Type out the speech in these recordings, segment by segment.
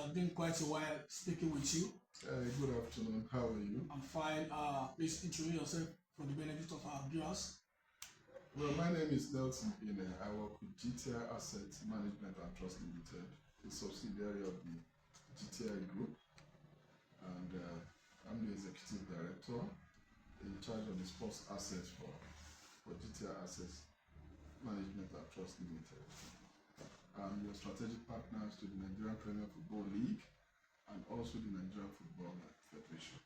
has been quite a while speaking with you. Good afternoon. How are you? I'm fine. Please introduce yourself for the benefit of our viewers. Well, my name is Nelson Ine. I work with GTI Asset Management and Trust Limited, a subsidiary of the GTI Group, and I'm the Executive Director in charge of the sports assets for GTI Assets Management and Trust Limited. I'm your strategic partners to the Nigerian Premier Football League and also the Nigerian Football Federation.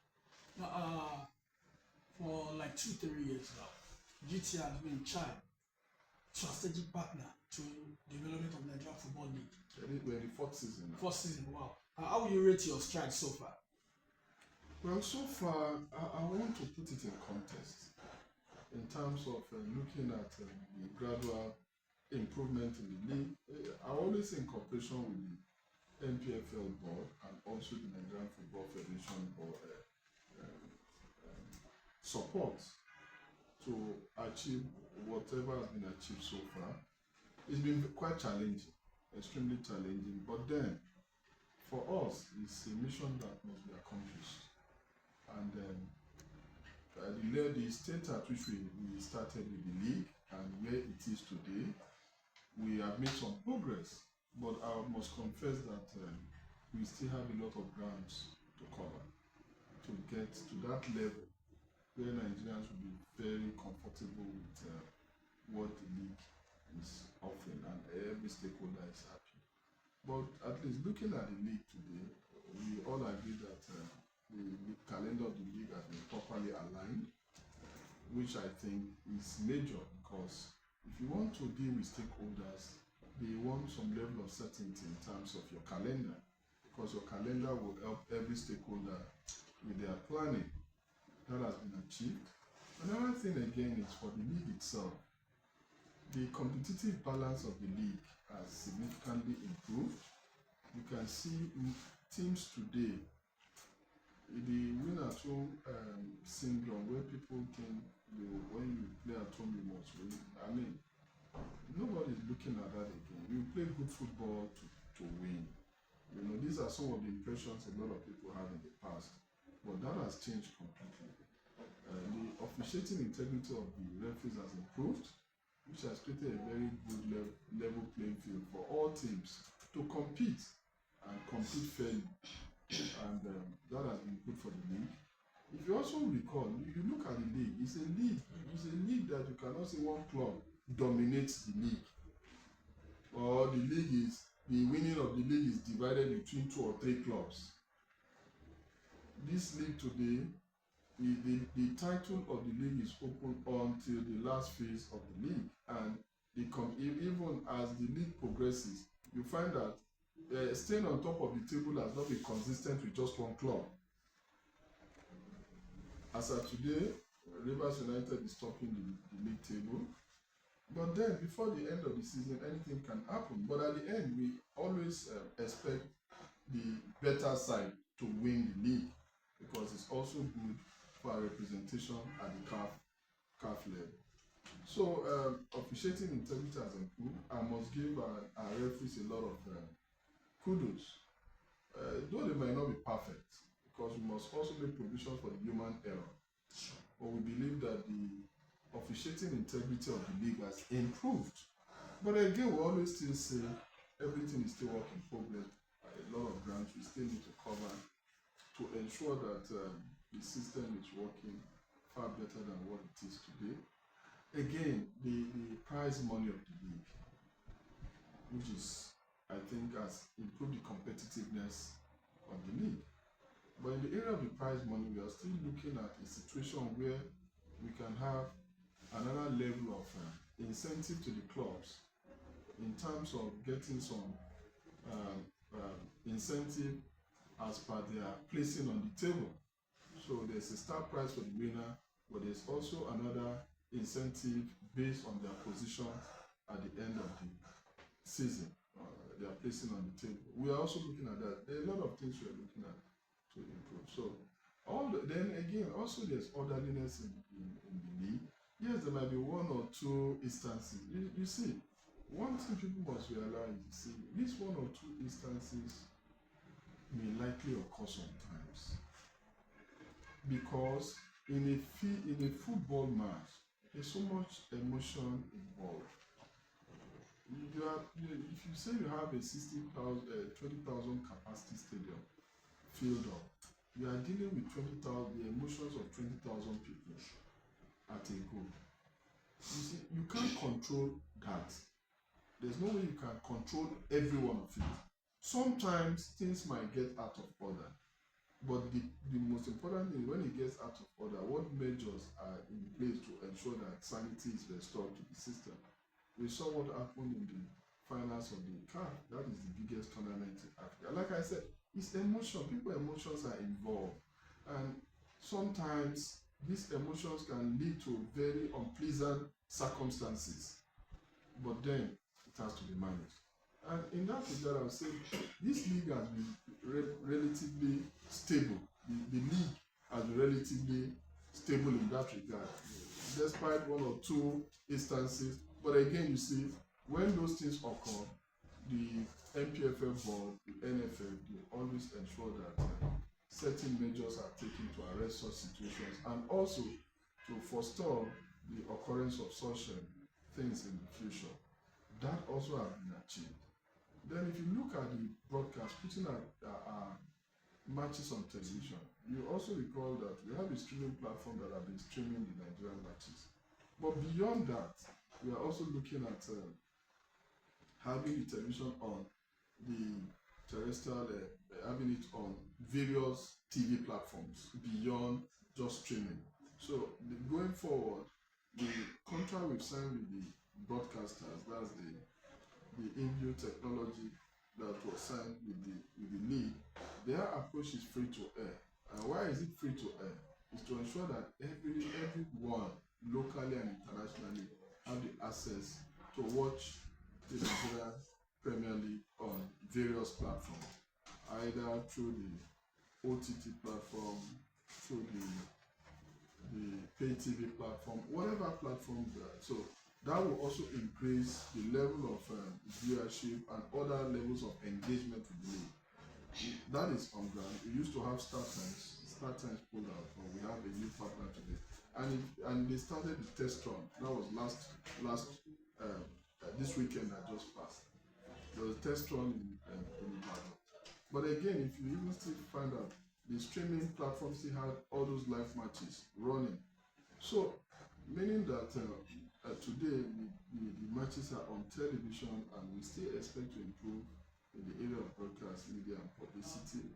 For like 2-3 years now, GTI has been in charge, strategic partner to the development of Nigerian Football League. We're in the fourth season now. Fourth season, wow. How will you rate your stride so far? Well, so far, I want to put it in context in terms of looking at the gradual improvement in the league. I always in cooperation with the NPFL board and also the Nigerian Football Federation board support to achieve whatever has been achieved so far. It's been quite challenging, extremely challenging, but then for us, it's a mission that must be accomplished. And the state at which we started with the league and where it is today, we have made some progress, but I must confess that we still have a lot of grounds to cover to get to that level where Nigerians will be very comfortable with what the league is offering and every stakeholder is happy. But at least looking at the league today, we all agree that the calendar of the league has been properly aligned, which I think is major, because if you want to deal with stakeholders, they want some level of certainty in terms of your calendar, because your calendar will help every stakeholder with their planning. That has been achieved. Another thing again is for the league itself. The competitive balance of the league has significantly improved. You can see teams today, the win-at-home syndrome, where people think when you play at home you must win. I mean, nobody's looking at that again. You play good football to win. You know, these are some of the impressions a lot of people have in the past, but that has changed completely. The officiating integrity of the referees has improved, which has created a very good level playing field for all teams to compete and compete fairly, and that has been good for the league. If you also recall, you look at the league, it's a league that you cannot say one club dominates the league, or the winning of the league is divided between 2 or 3 clubs. This league today, the title of the league is open until the last phase of the league, and even as the league progresses, you find that staying on top of the table has not been consistent with just one club. As of today, Rivers United is topping the league table. But then, before the end of the season, anything can happen. But at the end, we always expect the better side to win the league, because it's also good for our representation at the CAF level. So, officiating integrity has improved. I must give our referees a lot of kudos. Though they might not be perfect, because we must also make provision for the human error. But we believe that the officiating integrity of the league has improved. But again, we always still say everything is still work in progress. A lot of grounds we still need to cover to ensure that the system is working far better than what it is today. Again, the prize money of the league, which is, I think, has improved the competitiveness of the league. But in the area of the prize money, we are still looking at a situation where we can have another level of incentive to the clubs in terms of getting some incentive as per their placing on the table. So there's a start prize for the winner, but there's also another incentive based on their position at the end of the season. They are placing on the table. We are also looking at that. There are a lot of things we are looking at to improve. So then again, also there's orderliness in the league. Yes, there might be 1 or 2 instances. You see, one thing people must realize, these 1 or 2 instances may likely occur sometimes, because in a football match, there's so much emotion involved. If you say you have a 20,000 capacity stadium filled up, you are dealing with the emotions of 20,000 people at a go. You see, you can't control that. There's no way you can control every one of it. Sometimes things might get out of order, but the most important thing, when it gets out of order, what measures are in place to ensure that sanity is restored to the system? We saw what happened in the finals of the CAF. That is the biggest tournament in Africa. Like I said, it's emotion. People's emotions are involved, and sometimes these emotions can lead to very unpleasant circumstances, but then it has to be managed. And in that regard, I would say this league has been relatively stable. The league has been relatively stable in that regard, despite one or two instances. But again, you see, when those things occur, the NPFL board, the NFL, they always ensure that certain measures are taken to arrest such situations, and also to forestall the occurrence of such things in the future. That also has been achieved. Then if you look at the broadcast, putting matches on television, you also recall that we have a streaming platform that have been streaming the Nigerian matches. But beyond that, we are also looking at having the television on the terrestrial, having it on various TV platforms beyond just streaming. So going forward, the contract we've signed with the broadcasters, that's the in-view technology that was signed with the league, their approach is free to air. And why is it free to air? It's to ensure that everyone, locally and internationally, have the access to watch the Nigerian Premier League on various platforms, either through the OTT platform, through the pay TV platform, whatever platform that. So that will also increase the level of viewership and other levels of engagement with the league. That is on ground. We used to have Star Times pulled out, but we have a new partner today. And they started the test run. That was this weekend that just passed. There was a test run in Ibadan. But again, if you even still find out, the streaming platform still had all those live matches running. So, meaning that today the matches are on television, and we still expect to improve in the area of broadcast, media, and publicity,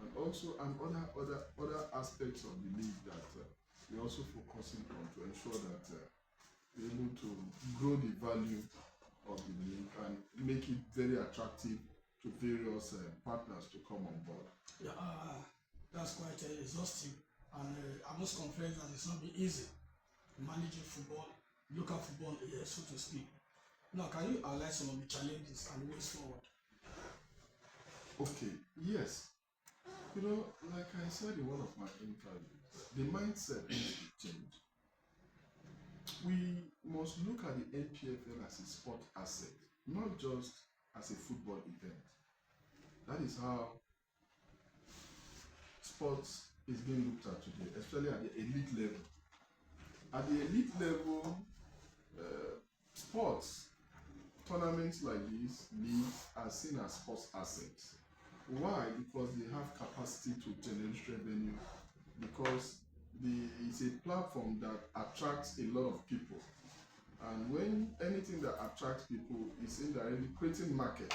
and also other aspects of the league that we're also focusing on to ensure that we're able to grow the value of the league and make it very attractive to various partners to come on board. Yeah, that's quite exhausting, and I must confess that it's not been easy managing football, local football here, so to speak. Now, can you highlight some of the challenges and ways forward? Okay, yes. You know, like I said in one of my interviews, the mindset needs to change. We must look at the NPFL as a sport asset, not just as a football event. That is how sports is being looked at today, especially at the elite level. At the elite level, sports tournaments like this, leagues, are seen as sports assets. Why? Because they have capacity to generate revenue, because it's a platform that attracts a lot of people. And when anything that attracts people is indirectly creating market,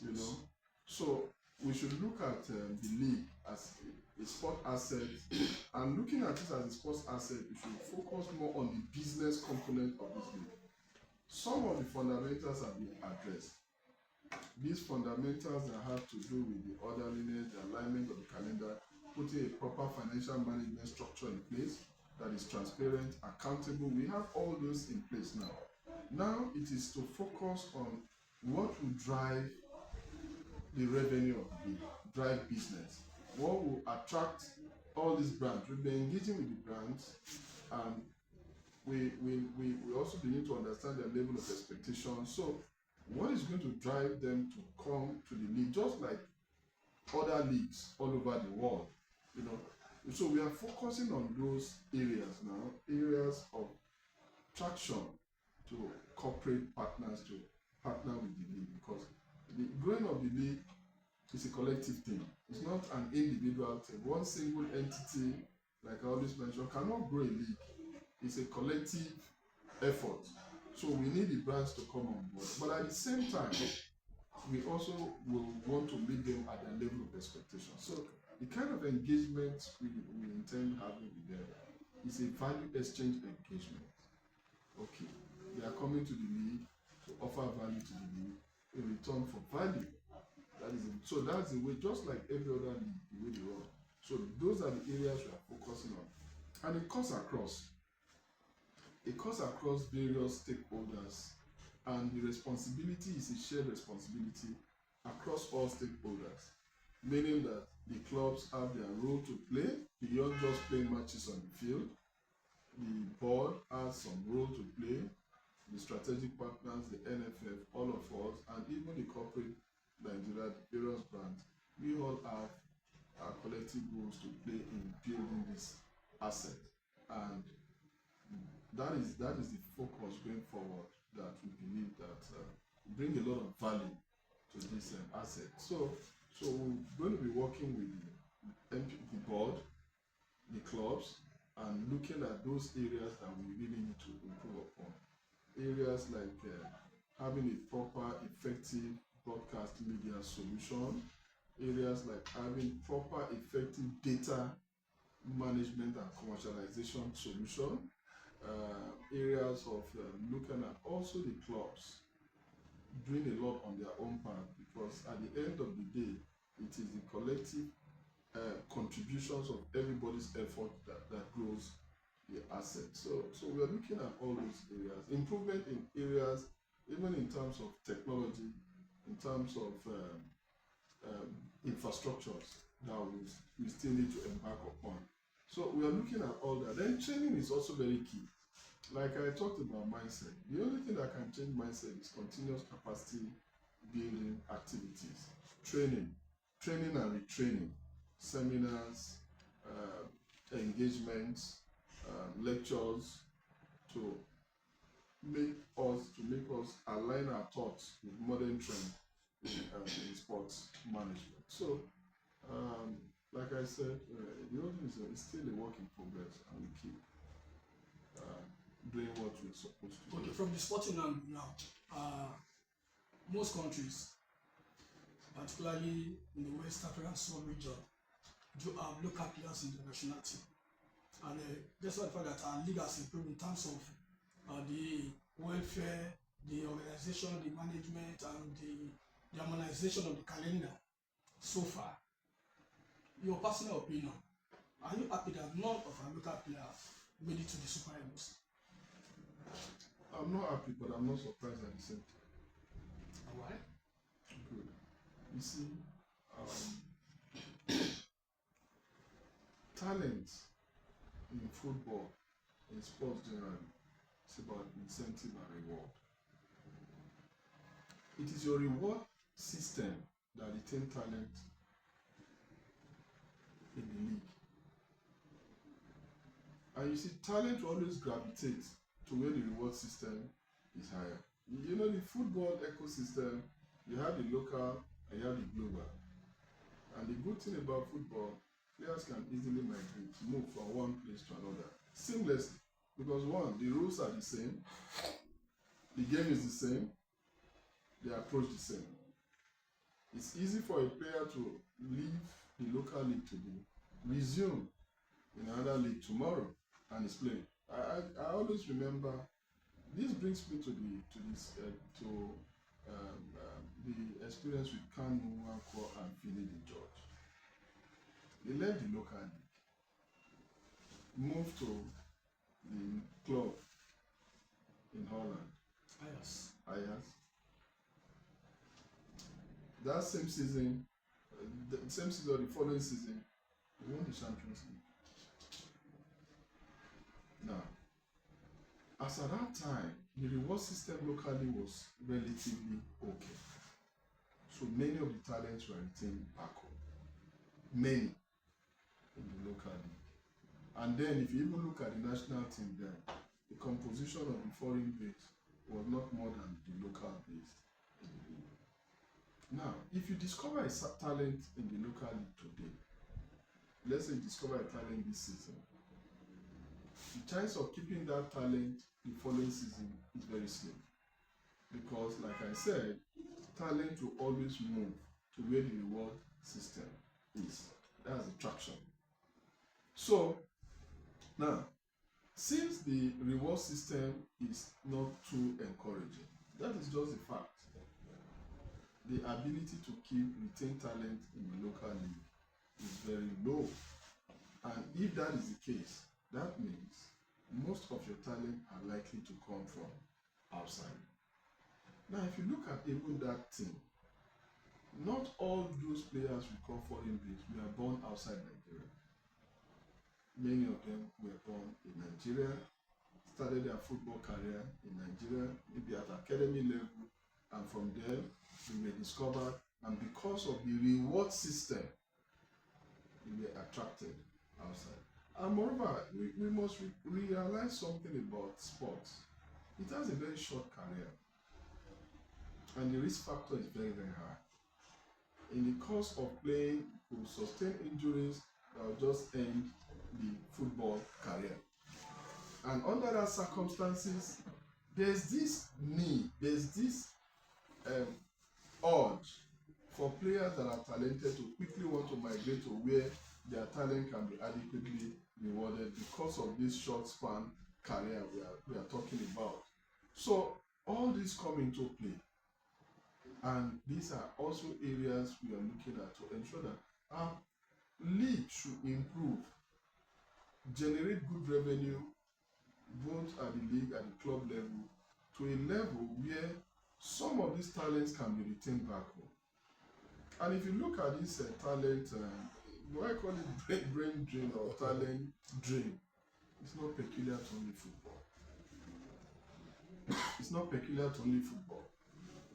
you know. So we should look at the league as a sport asset, and looking at it as a sports asset, we should focus more on the business component of this league. Some of the fundamentals have been addressed. These fundamentals that have to do with the orderliness, the alignment of the calendar, putting a proper financial management structure in place that is transparent, accountable. We have all those in place now. Now it is to focus on what will drive the revenue of the league, drive business, what will attract all these brands. We've been engaging with the brands, and we also begin to understand their level of expectation. So what is going to drive them to come to the league? Just like other leagues all over the world, you know. So we are focusing on those areas now, areas of traction to corporate partners to partner with the league, because the growing of the league is a collective thing. It's not an individual thing. One single entity, like I always mention, cannot grow a league. It's a collective effort. So we need the brands to come on board. But at the same time, we also will want to meet them at their level of expectation. So the kind of engagement we intend having with them is a value exchange engagement. Okay, they are coming to the league to offer value to the league in return for value. So that's the way, just like every other league, the way they run. So those are the areas we are focusing on. And it cuts across. It cuts across various stakeholders, and the responsibility is a shared responsibility across all stakeholders, meaning that the clubs have their role to play beyond just playing matches on the field. The board has some role to play, the strategic partners, the NFF, all of us, and even the corporate Nigeria, the various brands, we all have our collective roles to play in building this asset. And that is the focus going forward, that we believe that bring a lot of value to this asset. So we're going to be working with the board, the clubs, and looking at those areas that we really need to improve upon. Areas like having a proper, effective broadcast media solution, areas like having proper, effective data management and commercialization solution, areas of looking at also the clubs doing a lot on their own part, because at the end of the day, it is the collective contributions of everybody's effort that grows the asset. So we are looking at all those areas, improvement in areas, even in terms of technology, in terms of infrastructures that we still need to embark upon. So we are looking at all that. Then training is also very key. Like I talked about mindset, the only thing that can change mindset is continuous capacity building activities, training and retraining, seminars, engagements, lectures, to make us align our thoughts with modern trend in sports management. So, like I said, the whole thing is still a work in progress, and we keep doing what we're supposed to do. Okay, from the sporting angle now, most countries, particularly in the West African sub-region, do have local players in the national team. And despite the fact that our league has improved in terms of the welfare, the organization, the management, and the harmonization of the calendar so far, your personal opinion, are you happy that none of our local players made it to the Super Eagles? I'm not happy, but I'm not surprised at the same time. Why? Good. You see, talent in football, in sports generally, it's about incentive and reward. It is your reward system that retain talent in the league. And you see, talent will always gravitate to where the reward system is higher. You know, the football ecosystem, you have the local and you have the global. And the good thing about football, players can easily migrate, move from one place to another seamlessly, because one, the rules are the same, the game is the same, the approach the same. It's easy for a player to leave the local league today, resume in another league tomorrow, and is playing. I always remember, this brings me to the experience with Kanu, Nwankwo, and Finidi George. They left the local league, moved to the club in Holland, Ajax. That same season, the following season, they won the Champions League. Now, as at that time, the reward system locally was relatively okay. So many of the talents were retained back home. many in the local league. And then if you even look at the national team then, the composition of the foreign base was not more than the local base in the league. Now, if you discover a talent in the local league today, let's say you discover a talent this season, the chance of keeping that talent the following season is very slim. Because, like I said, talent will always move to where the reward system is. That's the traction. So, now, since the reward system is not too encouraging, that is just the fact. The ability to retain talent in the local league is very low. And if that is the case, that means most of your talent are likely to come from outside. Now, if you look at even that team, not all those players we call foreign base were born outside Nigeria. Many of them were born in Nigeria, started their football career in Nigeria, maybe at academy level, and from there they were discovered, and because of the reward system, they were attracted outside. And moreover, we must realize something about sports. It has a very short career, and the risk factor is very, very high. In the course of playing, you will sustain injuries that will just end the football career. And under that circumstances, there's this need, there's this urge for players that are talented to quickly want to migrate to where their talent can be adequately rewarded because of this short span career we are talking about. So all this come into play, and these are also areas we are looking at to ensure that our league should improve, generate good revenue both at the league and the club level, to a level where some of these talents can be retained back home. And if you look at this talent, do I call it brain drain or talent drain? It's not peculiar to only football. It's not peculiar to only football.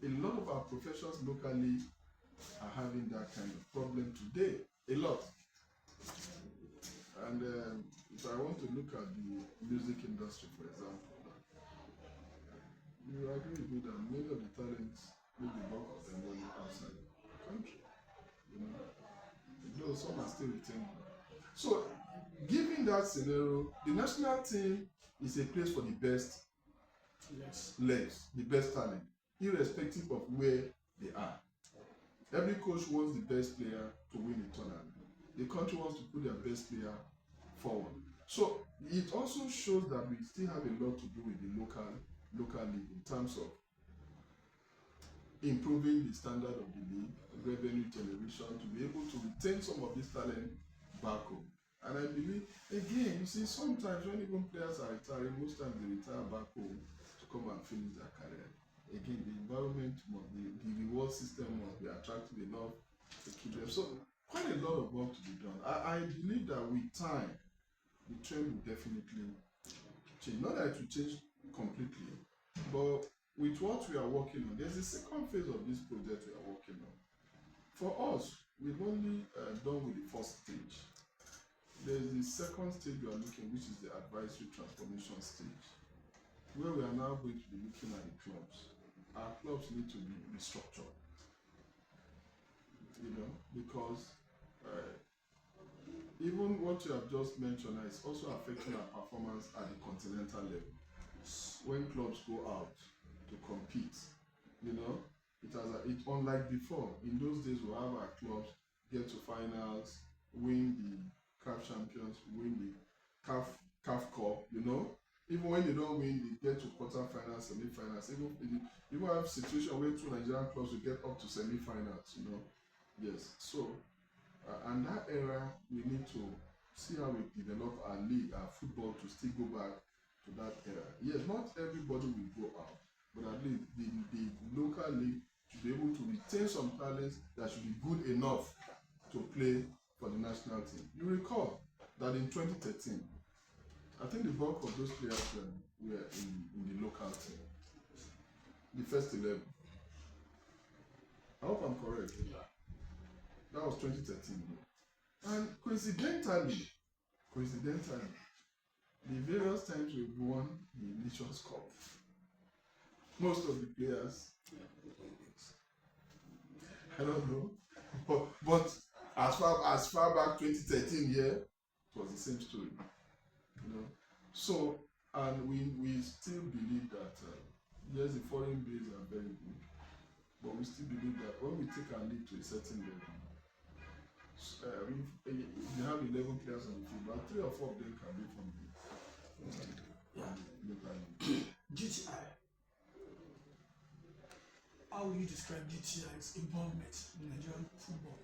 A lot of our professions locally are having that kind of problem today. A lot. And if I want to look at the music industry, for example, you agree with me that many of the talents, maybe the bulk of them, only outside the country. You know, though some are still retained. So, given that scenario, the national team is a place for the best legs, the best talent, irrespective of where they are. Every coach wants the best player to win the tournament. The country wants to put their best player forward. So it also shows that we still have a lot to do with the local league in terms of improving the standard of the league, revenue generation, to be able to retain some of this talent back home. And I believe, again, you see, sometimes when even players are retiring, most times they retire back home to come and finish their career. Again, the environment must be, the reward system must be attractive enough to keep them. So quite a lot of work to be done. I believe that with time, the trend will definitely change. Not that it will change completely, but with what we are working on, there's a second phase of this project we are working on. For us, we've only done with the first stage. There's the second stage we are looking, which is the advisory transformation stage, where we are now going to be looking at the clubs. Our clubs need to be restructured, you know, because even what you have just mentioned is also affecting our performance at the continental level. When clubs go out to compete, you know, it unlike before. In those days, we have our clubs get to finals, win the CAF champions, win the CAF Cup, you know. Even when they don't win, they get to quarterfinals, semi-finals. Even have situation where two Nigerian clubs will get up to semi-finals, you know. Yes, so and that era, we need to see how we develop our league, our football, to still go back to that era. Yes, not everybody will go out, but at least the local league should be able to retain some talents that should be good enough to play for the national team. You recall that in 2013, I think the bulk of those players were in the local team, the first 11. I hope I'm correct. Yeah. That was 2013. And coincidentally, the various times we've won the Nations Cup, most of the players, I don't know, but as far back 2013 year, it was the same story, you know. So, and we still believe that yes, the foreign base are very good, but we still believe that when we take our league to a certain level, if you have 11 players on the field, but 3 or 4 of them can be from the local league. GTI. How will you describe GTI's involvement in Nigerian football?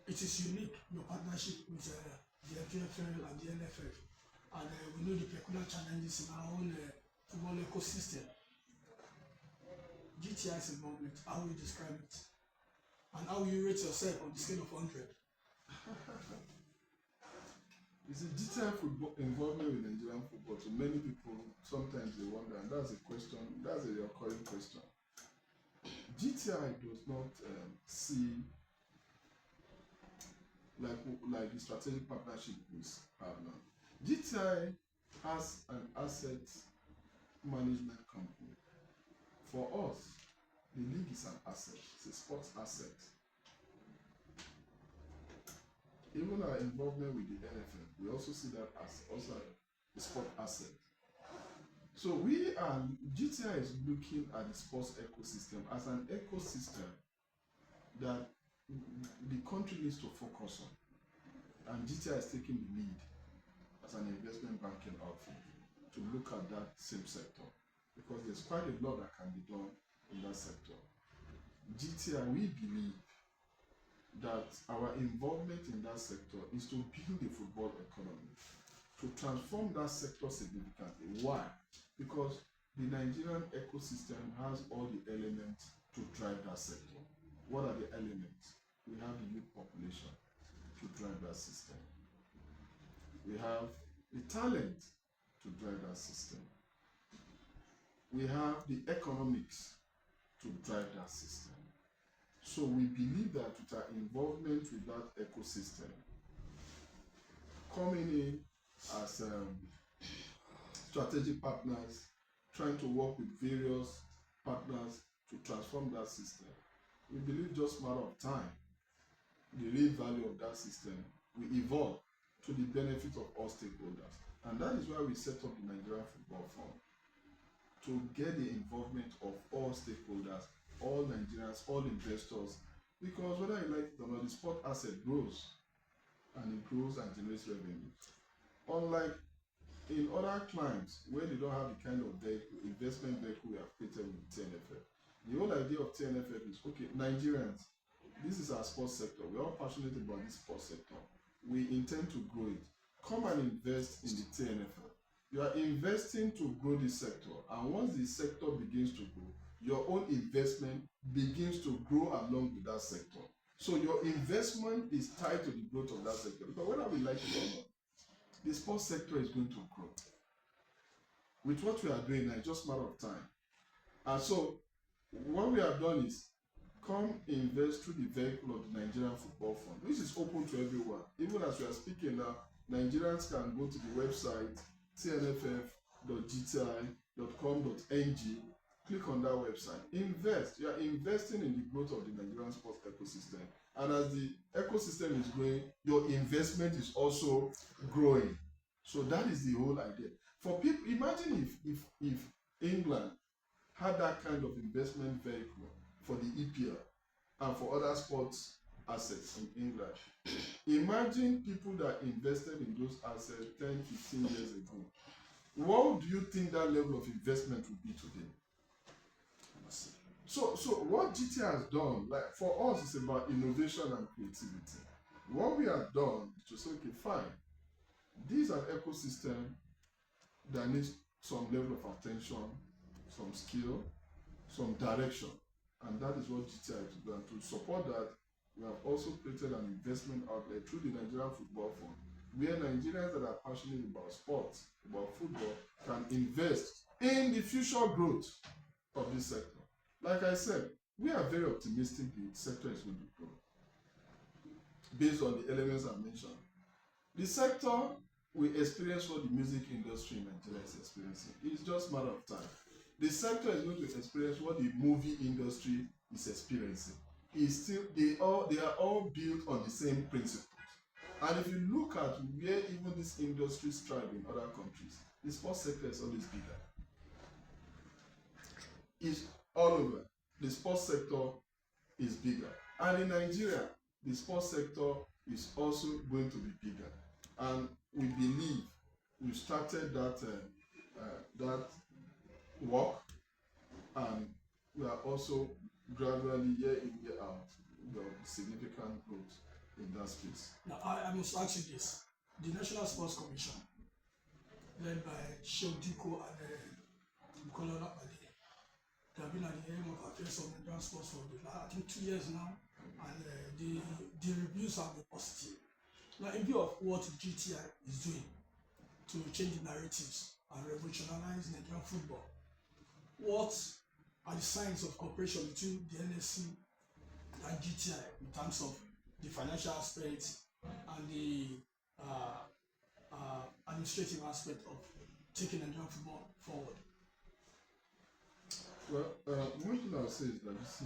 It is unique, your partnership with the NPFL and the NFF, and we know the peculiar challenges in our own football ecosystem. GTI's involvement, how will you describe it? And how will you rate yourself on the scale of 100? It's a GTI football involvement with Nigerian football. So many people sometimes they wonder, and that's a question, that's a recurring question. GTI does not see like the strategic partnership with partner. GTI has an asset management company. For us, the league is an asset, it's a sports asset. Even our involvement with the NFL, we also see that as also a sport asset. So GTI is looking at the sports ecosystem as an ecosystem that the country needs to focus on. And GTI is taking the lead as an investment banking outfit to look at that same sector, because there's quite a lot that can be done in that sector. GTI, we believe that our involvement in that sector is to build the football economy, to transform that sector significantly. Why? Because the Nigerian ecosystem has all the elements to drive that sector. What are the elements? We have the youth population to drive that system. We have the talent to drive that system. We have the economics to drive that system. So we believe that with our involvement with that ecosystem, coming in as strategic partners, trying to work with various partners to transform that system, we believe just a matter of time, the real value of that system will evolve to the benefit of all stakeholders. And that is why we set up the Nigerian Football Fund, to get the involvement of all stakeholders, all Nigerians, all investors, because whether you like it or not, the sport asset grows, and it grows and generates revenue. Unlike in other clients where they don't have the kind of investment vehicle we have created with TNFF. The whole idea of TNFF is, okay, Nigerians, this is our sports sector. We're all passionate about this sports sector. We intend to grow it. Come and invest in the TNFL. You are investing to grow this sector, and once the sector begins to grow, your own investment begins to grow along with that sector. So your investment is tied to the growth of that sector, because whether we like it or not, the sports sector is going to grow. With what we are doing now, it's just a matter of time. And so what we have done is come invest through the vehicle of the Nigerian Football Fund, which is open to everyone. Even as we are speaking now, Nigerians can go to the website tnff.gti.com.ng, click on that website, invest. You are investing in the growth of the Nigerian sports ecosystem. And as the ecosystem is growing, your investment is also growing. So that is the whole idea. For people, imagine if England had that kind of investment vehicle for the EPL and for other sports assets in England. Imagine people that invested in those assets 10, 15 years ago. What do you think that level of investment would be today? So what GT has done, like for us, it's about innovation and creativity. What we have done is to say, okay, fine, these are ecosystem that needs some level of attention, some skill, some direction, and that is what GTI has done. To support that, we have also created an investment outlet through the Nigerian Football Fund, where Nigerians that are passionate about sports, about football, can invest in the future growth of this sector. Like I said, we are very optimistic the sector is going to grow. based on the elements I mentioned. The sector will experience what the music industry in Nigeria is experiencing. It's just a matter of time. The sector is going to experience what the movie industry is experiencing. It's still, they are all built on the same principles. And if you look at where even these industries thrive in other countries, the sports sector is always bigger. It's all over. The sports sector is bigger. And in Nigeria, the sports sector is also going to be bigger. And we believe we started that work, and we are also gradually, year in, year out, significant growth in that space. Now, I must ask you this. The National Sports Commission, led by Sheikh Diko and Bukola Rapade, they have been at the aim of affairs of Nigerian sports for I think 2 years now, and the reviews have been positive. Now, in view of what GTI is doing to change the narratives and revolutionize Nigerian football, what are the signs of cooperation between the NSC and GTI in terms of the financial aspect and the administrative aspect of taking Nigerian football forward? Well, one thing I'll say is that, you see,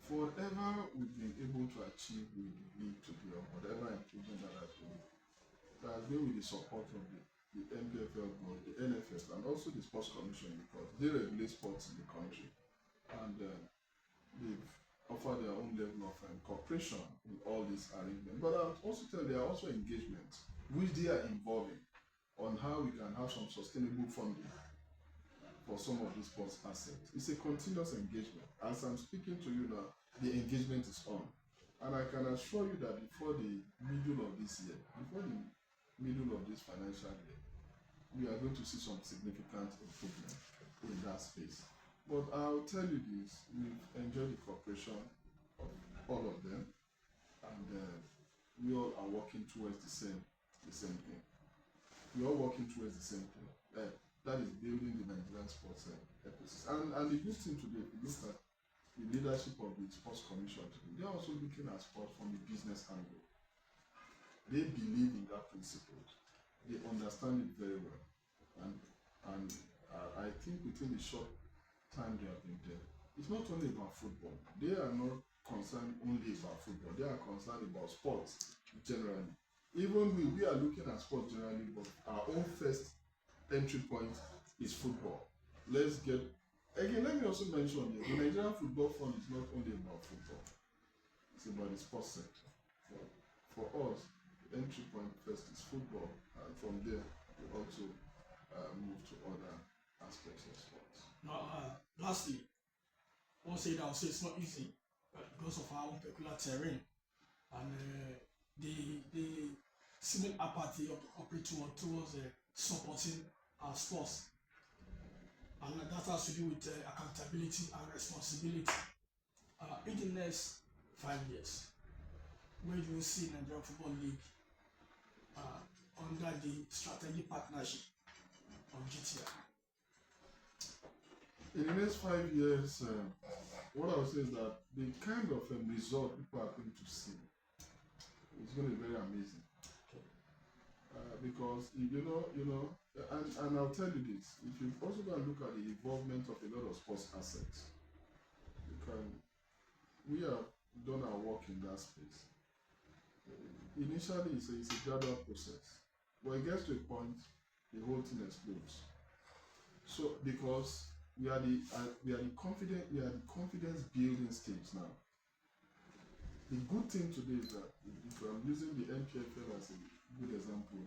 for whatever we've been able to achieve with the league today, or whatever improvement that has been with the support of the NPFL board, the NFF, and also the Sports Commission, because they regulate sports in the country, and they've offered their own level of cooperation in all these arrangements. But I'll also tell you, there are also engagements which they are involving on how we can have some sustainable funding for some of these sports assets. It's a continuous engagement. As I'm speaking to you now, the engagement is on. And I can assure you that before the middle of this year, before the middle of this financial year, we are going to see some significant improvement in that space. But I'll tell you this, we've enjoyed the cooperation of all of them, and we all are working towards the same thing. We're all working towards the same thing. That is building the Nigerian sports ecosystem. And the good thing today, if you look at the leadership of the Sports Commission today, they're also looking at sports from the business angle. They believe in that principle. They understand it very well. And I think within the short time they have been there, it's not only about football. They are not concerned only about football. They are concerned about sports generally. Even we are looking at sports generally, but our own first entry point is football. Let me also mention that the Nigerian Football Fund is not only about football, it's about the sports sector. For us, the entry point first is football, and from there we also move to other aspects of sports. Now, lastly, I'll say it's not easy because of our own peculiar terrain and the seeming apathy of the corporate world towards supporting our sports, and that has to do with accountability and responsibility. In the next 5 years, where do you see Nigerian Football League under the strategic partnership of GTI? In the next 5 years, what I would say is that the kind of result people are going to see is going to be very amazing. Because and I'll tell you this: if you also go and look at the involvement of a lot of sports assets, we have done our work in that space. Initially, it's a gradual process, but it gets to a point, the whole thing explodes. So, because we are the confidence building stage now. The good thing today is that, if I'm using the NPFL as a good example,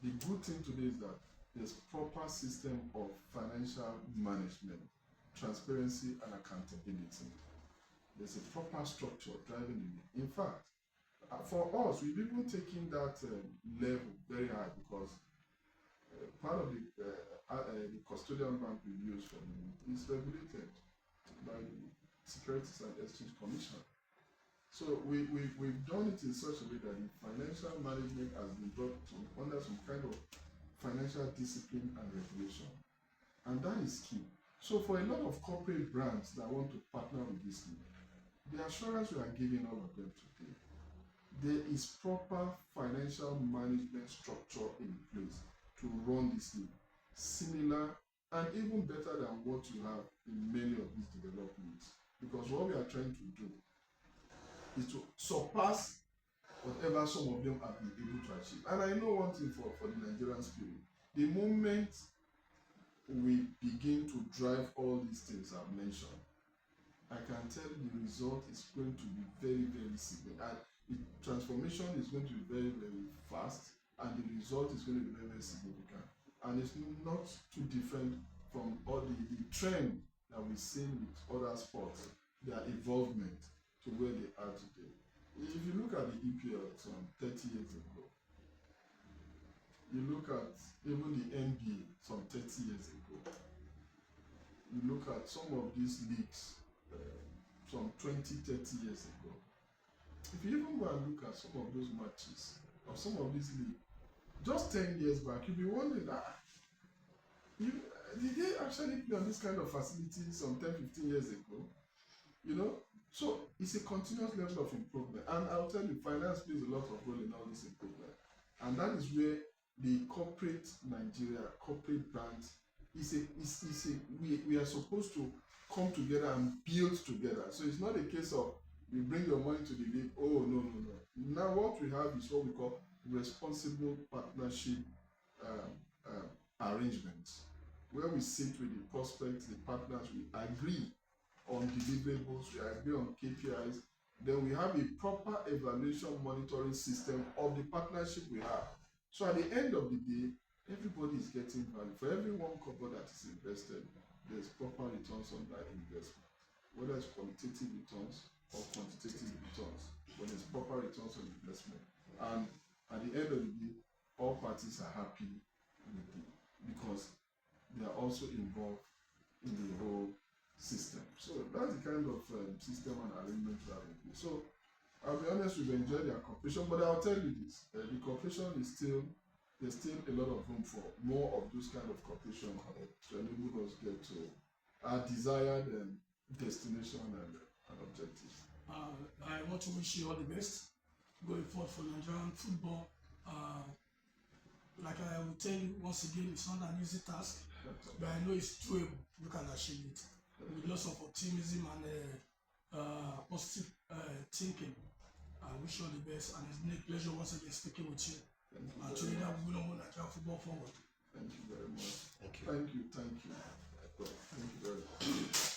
the good thing today is that there's proper system of financial management, transparency and accountability. There's a proper structure driving it. In fact, for us, we've even taken that level very high, because part of the custodian bank we use for the is regulated by the Securities and Exchange Commission. So we've done it in such a way that the financial management has been brought under some kind of financial discipline and regulation. And that is key. So for a lot of corporate brands that want to partner with this league, the assurance we are giving all of them today there is proper financial management structure in place to run this league, similar and even better than what you have in many of these developments. Because what we are trying to do is to surpass whatever some of them have been able to achieve. And I know one thing for the Nigerian spirit, the moment we begin to drive all these things I've mentioned, I can tell the result is going to be very, very significant. And the transformation is going to be very, very fast, and the result is going to be very, very significant. And it's not too different from all the trend that we see with other sports, their evolvement to where they are today. If you look at the EPL some 30 years ago, you look at even the NBA some 30 years ago, you look at some of these leagues some 20-30 years ago. If you even go and look at some of those matches or some of these leagues, just 10 years back, you'll be wondering, did they actually play on this kind of facility some 10-15 years ago? You know, so it's a continuous level of improvement. And I'll tell you, finance plays a lot of role in all this improvement. And that is where the corporate Nigeria, corporate brands, we are supposed to come together and build together. So it's not a case of you bring your money to the league. Oh, no. Now what we have is what we call responsible partnership arrangements, where we sit with the prospects, the partners, we agree on deliverables, we agree on KPIs, then we have a proper evaluation monitoring system of the partnership we have. So at the end of the day, everybody is getting value. For every one kobo that is invested, there's proper returns on that investment, whether it's qualitative returns or quantitative returns, but there's proper returns on investment. And at the end of the day, all parties are happy with it because they are also involved in the whole system. So that's the kind of system and arrangement we have in place. So I'll be honest, we've enjoyed their cooperation, but I'll tell you this, the cooperation is still, there's still a lot of room for more of those kind of cooperation to enable us get to our desired destination and objective. I want to wish you all the best going forward for Nigerian football. Like I will tell you once again, it's not an easy task, but I know it's doable. You can achieve it with lots of optimism and positive thinking. I wish you all the best, and it's been a pleasure once again speaking with you. And together we will move Nigerian football forward. Thank you very much. Thank you. Thank you. Thank you very much.